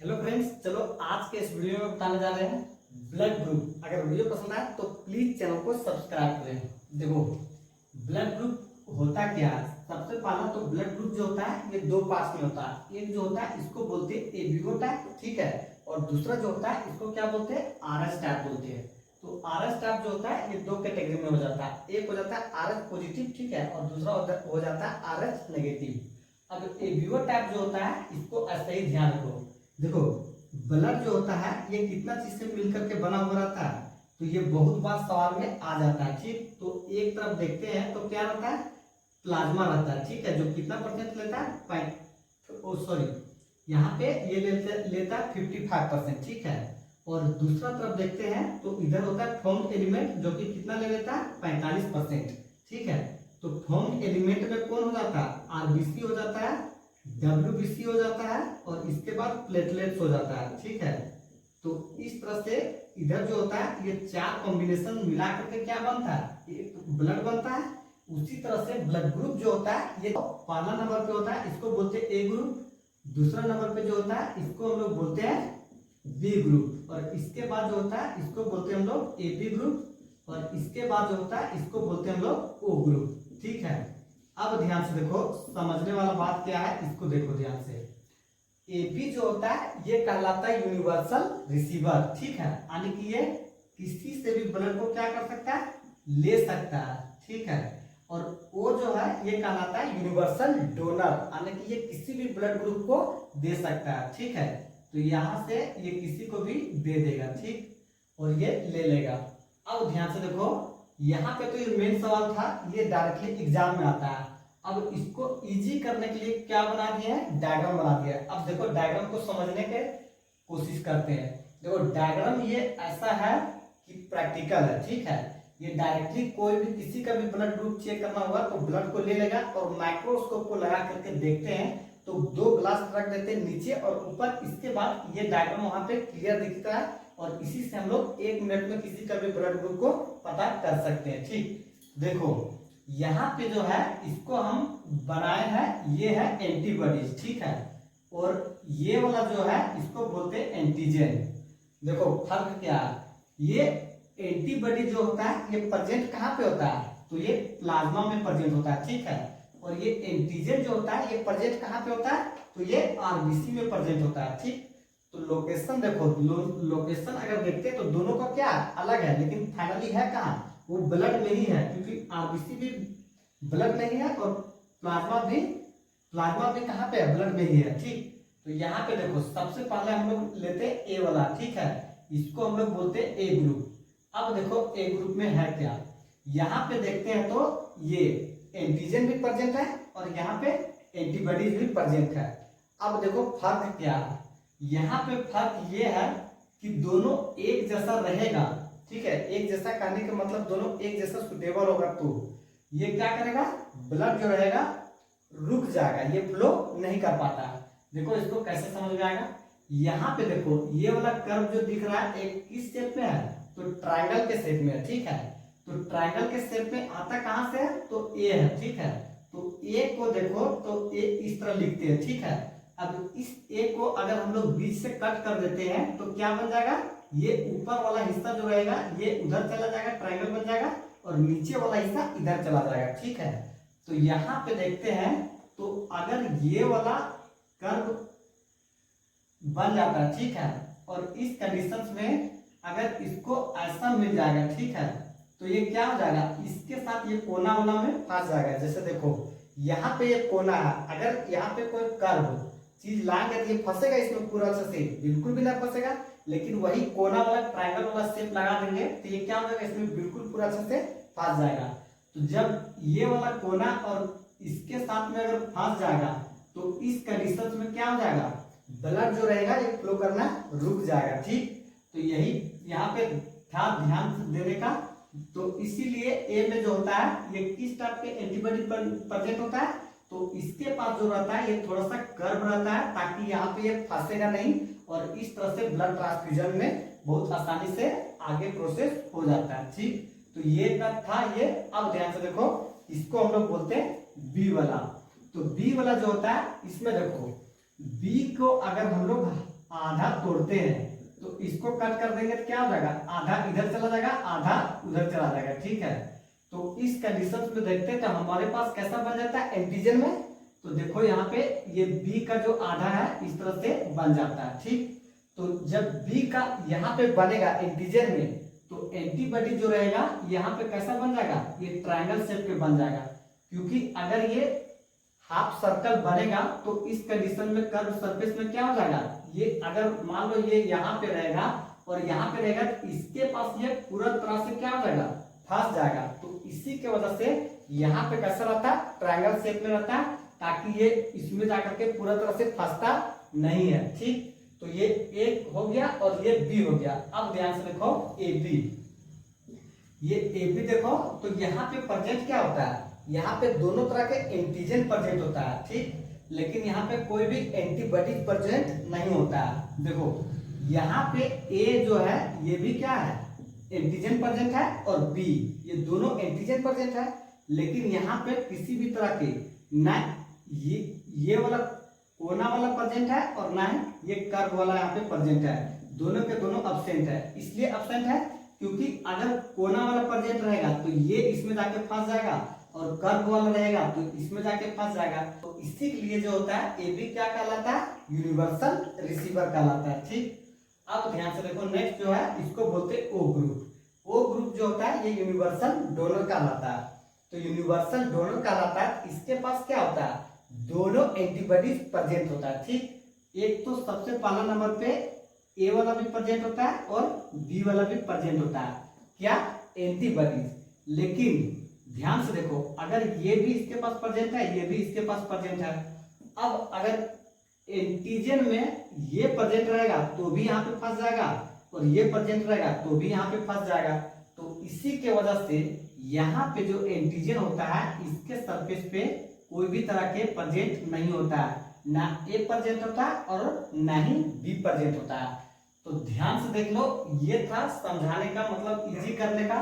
Hello friends, चलो आज के इस वीडियो में बताने जा रहे हैं ब्लड ग्रुप। अगर वीडियो पसंद आए तो प्लीज चैनल को सब्सक्राइब करें। देखो, ब्लड ग्रुप होता क्या है। सबसे पहला तो ब्लड ग्रुप जो होता है ये दो पार्ट्स में होता है। एक जो होता है इसको बोलते हैं ए बी ओ टाइप, ठीक है, और दूसरा जो होता है इसको क्या बोलते हैं, आर एस टाइप बोलते हैं। तो आर एस टाइप जो होता है ये दो कैटेगरी में हो जाता है। एक हो जाता है आर एस पॉजिटिव, ठीक है, और दूसरा हो जाता है आर एस नेगेटिव। अब ए बी ओ टाइप जो होता है इसको ऐसे ही ध्यान रखो। देखो, ब्लड जो होता है ये कितना चीज से मिलकर के बना हुआ रहता है, तो ये बहुत बार सवाल में आ जाता है। ठीक, तो एक तरफ देखते हैं तो क्या रहता है, प्लाज्मा रहता है, ठीक है, जो कितना परसेंट लेता है, सॉरी, यहाँ पे ये लेता है 55%, ठीक है। और दूसरा तरफ देखते हैं तो इधर होता है फॉर्म्ड एलिमेंट, जो कि कितना ले लेता है, 45%, ठीक है। तो फॉर्म्ड एलिमेंट में कौन हो जाता है, आरबीसी हो जाता है, डब्ल्यूबीसी हो जाता है, और इसके बाद प्लेटलेट्स हो जाता है, ठीक है। तो इस तरह से इधर जो होता है ये चार कॉम्बिनेशन मिला करके क्या बनता है, एक ब्लड बनता है। उसी तरह से ब्लड ग्रुप जो होता है ये पहला नंबर पे होता है, इसको बोलते हैं ए ग्रुप। दूसरा नंबर पे जो होता है इसको हम लोग बोलते हैं बी ग्रुप, और इसके बाद जो होता है इसको बोलते हैं हम लोग ए बी ग्रुप, और इसके बाद जो होता है इसको बोलते हैं हम लोग ओ ग्रुप, ठीक है। अब ध्यान से देखो, समझने वाला बात क्या है, इसको देखो ध्यान से। एपी जो होता है ये कहलाता है यूनिवर्सल रिसीवर, ठीक है, यानी कि ये किसी से भी ब्लड को क्या कर सकता है, ले सकता है, ठीक है। और ओ जो है ये कहलाता है यूनिवर्सल डोनर, यानी कि ये किसी भी ब्लड ग्रुप को दे सकता है, ठीक है। तो यहां से ये किसी को भी दे देगा, ठीक, और ये ले लेगा। अब ध्यान से देखो, यहाँ पे तो ये मेन सवाल था, ये डायरेक्टली एग्जाम में आता है। अब इसको इजी करने के लिए क्या बना दिया है, डायग्राम बना दिया है। अब देखो डायग्राम को समझने के कोशिश करते हैं। देखो डायग्राम ये ऐसा है कि प्रैक्टिकल है, ठीक है। ये डायरेक्टली कोई भी किसी का भी ब्लड ग्रुप चेक करना होगा तो ब्लड को ले लेगा, और माइक्रोस्कोप को लगा करके देखते हैं तो दो ग्लास रख देते हैं नीचे और ऊपर। इसके बाद ये डायग्राम वहां पे क्लियर दिखता है, और इसी से हम लोग 1 मिनट में किसी का भी ब्लड ग्रुप को पता कर सकते हैं, ठीक। देखो यहाँ पे जो है इसको हम बनाए हैं, ये है एंटीबॉडीज, ठीक है, और ये वाला जो है इसको बोलते हैं एंटीजन। देखो फर्क क्या है, ये एंटीबॉडी जो होता है ये प्रेजेंट कहाँ पे होता है, तो ये प्लाज्मा में प्रेजेंट होता है, ठीक है। और ये एंटीजन जो होता है ये प्रेजेंट कहाँ पे होता है, तो ये आरबीसी में प्रेजेंट होता है, ठीक। तो लोकेशन देखो, लोकेशन अगर देखते हैं तो दोनों का क्या अलग है, लेकिन फाइनली है कहाँ, वो ब्लड में ही है, क्योंकि आरबीसी भी ब्लड में ही है और प्लाज्मा भी कहाँ पे है, ब्लड में ही है, ठीक। तो यहाँ पे देखो सबसे पहले हम लोग लेते हैं ए वाला, ठीक है, इसको हम लोग बोलते हैं ए ग्रुप। अब देखो ए ग्रुप में है क्या, यहाँ पे देखते हैं तो ये एंटीजन भी प्रेजेंट है और यहाँ पे एंटीबॉडीज भी प्रेजेंट है। अब देखो फर्क क्या है, यहाँ पे फर्क ये है कि दोनों एक जैसा रहेगा, ठीक है। एक जैसा करने का मतलब दोनों एक जैसा सुटेबल होगा, तो ये क्या करेगा, ब्लड जो रहेगा रुक जाएगा, ये फ्लो नहीं कर पाता है। देखो इसको कैसे समझ में आएगा, यहाँ पे देखो ये वाला कर्व जो दिख रहा है एक किस शेप में है, तो ट्रायंगल के शेप में है, ठीक है। तो ट्रायंगल के शेप में आता कहाँ से है, तो ए है, ठीक है। तो ए को देखो तो ए इस तरह लिखते हैं, ठीक है। अब इस ए को अगर हम लोग बीच से कट कर देते हैं तो क्या बन जाएगा, ये ऊपर वाला हिस्सा जो रहेगा ये उधर चला जाएगा, ट्रायंगल बन जाएगा, और नीचे वाला हिस्सा इधर चला जाएगा, ठीक है। तो यहाँ पे देखते हैं तो अगर ये वाला कर्व बन जाता है, ठीक है, और इस कंडीशंस में अगर इसको ऐसा मिल जाएगा, ठीक है, तो ये क्या हो जाएगा, इसके साथ ये कोना वाला में फंस जाएगा। जैसे देखो यहाँ पे ये कोना है, अगर यहाँ पे कोई कर्व चीज लाएंगे तो ये फंसेगा इसमें पूरा अच्छे से, बिल्कुल भी ना फंसेगा। लेकिन वही कोना वाला ट्रायंगल वाला शेप लगा देंगे तो ये क्या हो जाएगा, इसमें बिल्कुल पूरा अच्छे से फंस जाएगा। तो जब ये वाला कोना और इसके साथ में अगर फंस जाएगा तो इस कंडीशन में क्या हो जाएगा, ब्लड जो रहेगा ये फ्लो करना रुक जाएगा, ठीक। तो यही यहाँ पे था ध्यान देने का। तो इसीलिए ए में जो होता है ये किस टाइप के एंटीबॉडी प्रेजेंट होता है, तो इसके पास जो रहता है ये थोड़ा सा कर्व रहता है, ताकि यहाँ पे ये फंसेगा नहीं, और इस तरह से ब्लड ट्रांसफ्यूजन में बहुत आसानी से आगे प्रोसेस हो जाता है, ठीक। तो ये था ये। अब ध्यान से देखो, इसको हम लोग बोलते हैं बी वाला। तो बी वाला जो होता है इसमें देखो, बी को अगर हम लोग आधा मोड़ते हैं तो इसको कट कर देंगे तो क्या हो जाएगा, आधा इधर चला जाएगा आधा उधर चला जाएगा, ठीक है। तो इस कंडीशन में देखते हैं तो हमारे पास कैसा बन जाता है एंटीजन में, तो देखो यहाँ पे ये b का जो आधा है इस तरह से बन जाता है, ठीक। तो जब b का यहाँ पे बनेगा एंटीजन में तो एंटीबॉडी जो रहेगा यहाँ पे कैसा बन जाएगा, ये ट्रायंगल शेप के बन जाएगा, क्योंकि अगर ये हाफ सर्कल बनेगा तो इस कंडीशन में कर्व सरफेस में क्या हो जाएगा, ये अगर मान लो ये यहाँ पे रहेगा और यहाँ पे रहेगा तो इसके पास ये पूरा तरह से क्या हो जाएगा, फंस जाएगा। तो इसी के वजह से यहाँ पे कैसा रहता है, ट्रायंगल शेप में रहता है, ताकि ये इसमें जाकर के पूरा तरह से फंसता नहीं है, ठीक। तो ये एक हो गया और ये बी हो गया। अब ध्यान से देखो ए बी, ये ए बी देखो तो यहाँ पे प्रेजेंट क्या होता है, यहाँ पे दोनों तरह के एंटीजन प्रेजेंट होता है, ठीक, लेकिन यहाँ पे कोई भी एंटीबॉडी प्रेजेंट नहीं होता है। देखो यहाँ पे ए जो है ये भी क्या है, एंटीजन प्रेजेंट है, और बी ये दोनों एंटीजन प्रेजेंट है, लेकिन यहाँ पे किसी भी तरह के ना ये वाला कोना वाला प्रेजेंट है और ना ही ये कर्व वाला यहाँ पे प्रेजेंट है, दोनों के दोनों एब्सेंट है। इसलिए एब्सेंट है क्योंकि अगर कोना वाला प्रेजेंट रहेगा तो ये इसमें जाके फंस जाएगा और कर्व वाला रहेगा तो इसमें जाके फंस जाएगा। तो इसी के लिए जो होता है ए बी क्या कहलाता है, यूनिवर्सल रिसीवर कहलाता है, ठीक। अब ध्यान से देखो नेक्स्ट जो है इसको बोलते हैं ओ ग्रुप। ओ ग्रुप जो होता है ये यूनिवर्सल डोनर कहलाता है। तो यूनिवर्सल डोनर कहलाता है, इसके पास क्या होता है, दोनों एंटीबॉडीज प्रेजेंट होता है, ठीक। एक तो सबसे पहला नंबर पे ए वाला भी प्रेजेंट होता है और बी वाला भी प्रेजेंट होता है, क्या, एंटीबॉडीज। लेकिन ध्यान से देखो अगर ये भी इसके पास प्रेजेंट है ये भी इसके पास प्रेजेंट है, अब अगर एंटीजन में ये प्रेजेंट रहेगा तो भी यहाँ पे फंस जाएगा और ये प्रेजेंट रहेगा तो भी यहाँ पे फंस जाएगा। तो इसी के वजह से यहाँ पे जो एंटीजन होता है इसके सरफेस पे कोई भी तरह के प्रेजेंट नहीं होता है, ना ए प्रेजेंट होता है और ना ही बी प्रेजेंट होता है। तो ध्यान से देख लो, ये था समझाने का मतलब इजी करने का।